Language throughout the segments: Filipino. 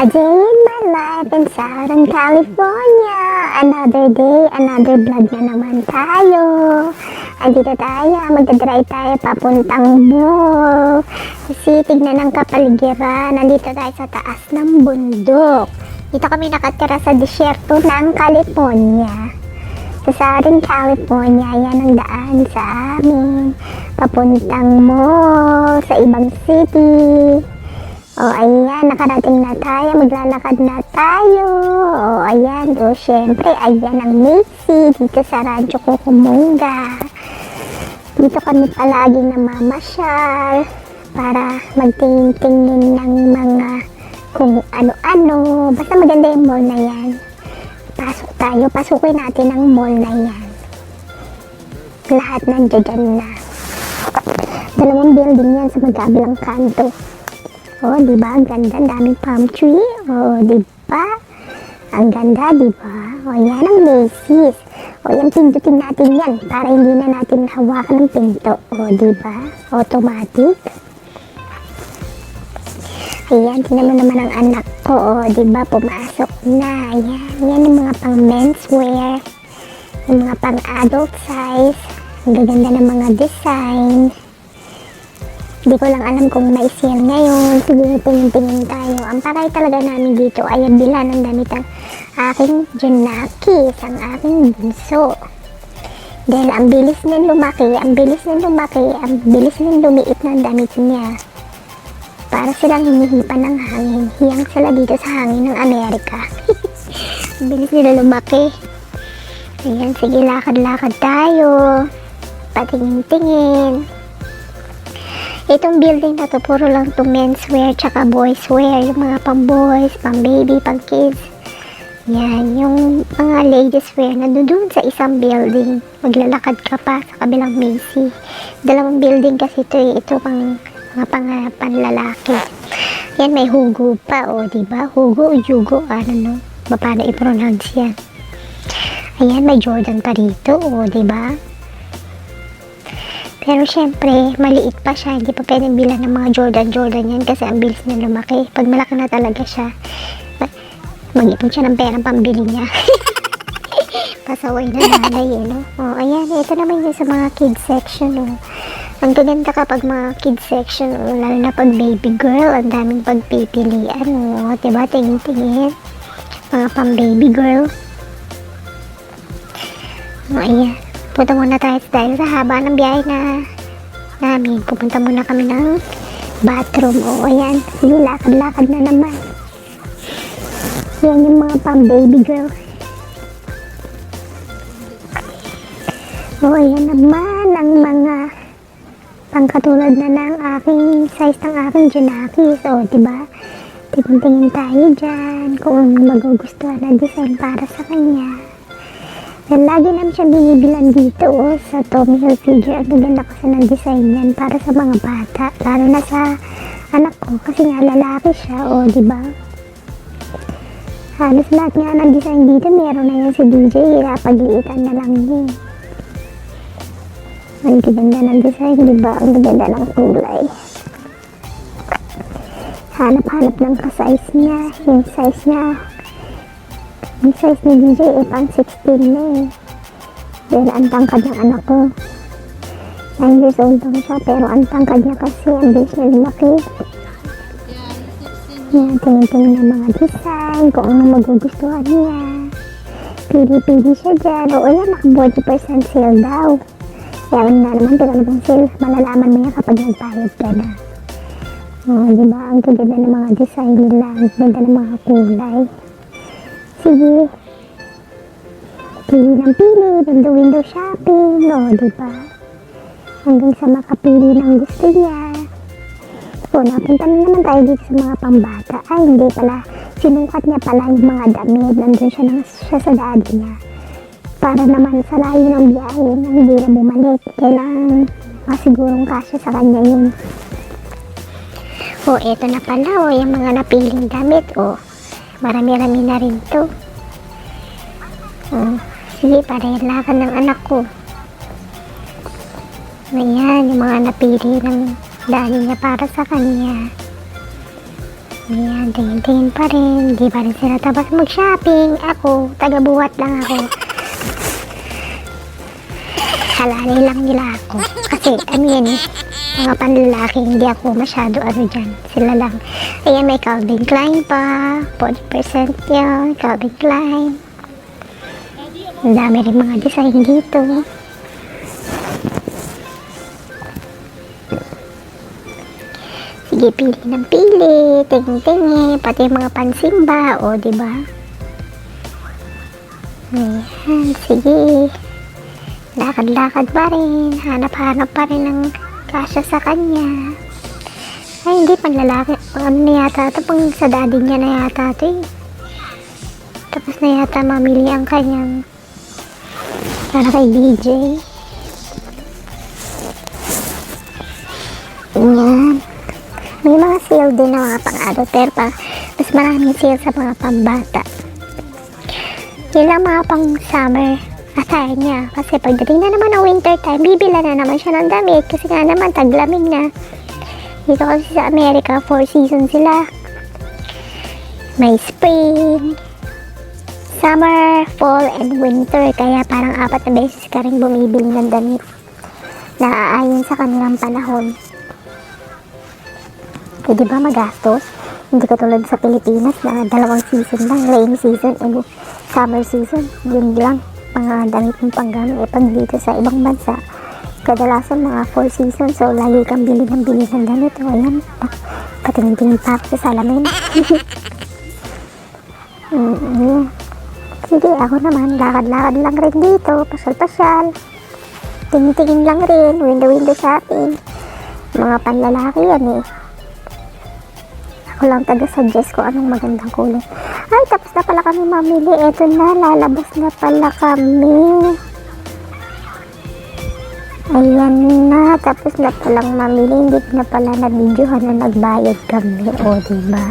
day in my life in Southern California. Another day, another vlog na naman tayo. Andito tayo, magdadrive tayo papuntang mall. Kasi tignan ang kapaligiran. Nandito tayo sa taas ng bundok. Dito kami nakatira sa disyerto ng California. Sa Southern California, yan ang daan sa amin. Papuntang mall, sa ibang city. O ayan, nakarating na tayo, maglalakad na tayo. O ayan, o syempre, ayan ang Macy dito sa Rancho Cucamonga. Dito kami palagi namamasyal para magtingin-tingin ng mga kung ano-ano. Basta maganda yung mall na yan. Pasok tayo, pasukin natin ang mall na yan. Lahat nandiyan na. Dalawang building yan sa magkabilang kanto. Oh, di ba? Ang ganda, daming palm tree. Oh, di ba? Ang ganda, di ba? Oh, yan ang Macy's. Oh, yan pindutin natin yan para hindi na natin hawakan ng pinto. Oh, di ba? Automatic. Ayan, tinan mo naman ang anak ko. Oh, di ba? Pumasok na. Ayan, yan yung mga pang menswear. Yung mga pang adult size. Ang gaganda ng mga design. Hindi ko lang alam kung may sale ngayon. Sige, tingin-tingin tayo. Ang pakay talaga namin dito ay ang bila ng damit ang aking Junakis, ang aking bunso. Dahil ang bilis niyang lumaki, ang bilis niyang lumiit ng damit niya. Para silang hinihipan ng hangin. Hiyang sila dito sa hangin ng Amerika. Ang bilis nila lumaki. Ayan, sige, lakad-lakad tayo. Patingin-tingin. Itong building na to, puro lang to menswear tsaka boyswear. Yung mga pang boys, pang baby, pang kids. Yan, yung mga ladies wear na doon sa isang building. Maglalakad ka pa sa kabilang Macy. Dalawang building kasi ito eh. Ito pang mga panlalaki. Yan, may hugo pa, o diba? Hugo o yugo, ano no? Paano i-pronounce yan? Ayan, may Jordan pa dito, o diba? Pero syempre, maliit pa siya. Hindi pa pwedeng bilan ng mga Jordan yan kasi ang bilis na lumaki. Pag malaki na talaga siya, mag-ipon siya ng perang pambili niya. Pasaway na nanay eh, no? O, ayan, ito naman yun sa mga kids section, no? Ang gaganda kapag mga kids section, no? Lalo na pag baby girl, ang daming pagpipilian, no? Diba, tingin-tingin. Mga pang baby girl. O, ayan. Punta muna tayo dahil sa haba ng biyahe na namin. Pupunta muna kami ng bathroom. O, ayan. Sige, lakad-lakad na naman. Yan yung mga pang baby girl. O, ayan naman ang mga pangkatulad na ng aking size ng aking Junakis. O, diba? Tingin-tingin tayo dyan kung magugustuhan na design para sa kanya. Yan, lagi namin siya binibilan dito sa Tommy Hilfiger. Ang gaganda kasi ng design yan para sa mga bata. Lalo na sa anak ko kasi nga lalaki siya. O, diba? Halos lahat nga ng design dito meron na yan si DJ. Pag-iitan na lang yun. Ang gaganda ng design, diba? Ang gaganda ng kulay. Hanap-hanap ng ka-size niya. Yung size niya. Yung size ni DJ ay pang 16 na eh. Dahil ang tangkad ng anak ko. 9 years old lang siya pero ang tangkad niya kasi ang bilis niya lumaki. Yan, tingin-tingin ng mga design, kung ano magugustuhan niya. Pili-pili siya dyan. O yan, naka 40% sale daw. Kaya na naman, pinalabang sale. Malalaman mo yan kapag nagpahit ka na. O, diba? Ang ganda ng mga design nila. Ang ganda ng mga kulay. Sige, pili ng pili, window shopping, o, diba? Hanggang sa makapili ng gusto niya. O, napunta na naman tayo dito sa mga pambata. Ay, hindi pala. Sinukat niya pala yung mga damit. Nandun siya sa daddy niya. Para naman sa layo ng biyahe na hindi na bumalik. Kailangan masigurong kasya sa kanya yun. O, eto na pala, o, yung mga napiling damit, o. Marami-rami na rin to. Sige, para yung lakad ng anak ko. Ayan, yung mga napili ng daddy niya para sa kanya. Ayan, tingin-tingin pa rin. Di pa rin sila tapos mag-shopping. Ako, taga-buhat lang ako. Halalay lang nila ako. Kasi, mga panlalaki, hindi ako masyado dyan. Sila lang. Ayan, may Calvin Klein pa. 40% yun, Calvin Klein. Ang dami rin mga design dito. Sige, pili ng pili, tingin-tingin, pati mga pansimba, o, diba? Ayan, sige. Lakad-lakad pa rin, hanap-hanap pa rin ng kasya sa kanya. Ay, hindi, panlalaki, ano na yata ito, pang sa daddy niya na yata ito eh. Tapos na yata mamili ang kanyang, para kay DJ. Ayan. May mga sale din na mga pang-adult, pero mas maraming sale sa mga pambata. Yun lang mga pang-summer attire niya. Kasi pagdating na naman ng winter time, bibila na naman siya ng damit. Kasi nga naman, taglamig na. Dito kasi sa Amerika, 4 seasons sila. May spring, summer, fall, and winter. Kaya parang 4 na beses ka rin bumibili ng damit na aayon sa kanilang panahon. Pwede ba magastos? Hindi katulad sa Pilipinas na 2 season lang, rainy season and summer season. Yun lang, mga damit ng panggamit. Pag dito sa ibang bansa, kadalasan mga 4 season, so lagi kang bili ng damit. O ayan, patingin-tingin pa ako sa salamin. Sige, ako naman, lakad-lakad lang rin dito, pasyal-pasyal. Tingin-tingin lang rin, window-window shopping. Mga panlalaki yan eh. Ako lang taga-suggest ko anong magandang kulay. Ay, tapos na pala kami mamili. Eto na, lalabas na pala kami. Ayan na, tapos na palang mamili. Hindi na pala na-videohan na nagbayad kami. O, diba?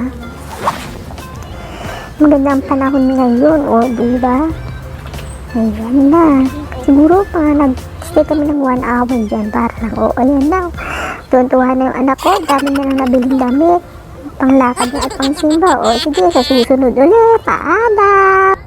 Magandang panahon ngayon. O, diba? Ayan na. Siguro pa nag-stay kami ng 1 hour dyan. Para lang, o, ayan na. Tuwan-tuwa na yung anak ko. Dami na lang nabiling damit. Panglakad na at pangsimba. O sige, sa susunod ulit. Paalam!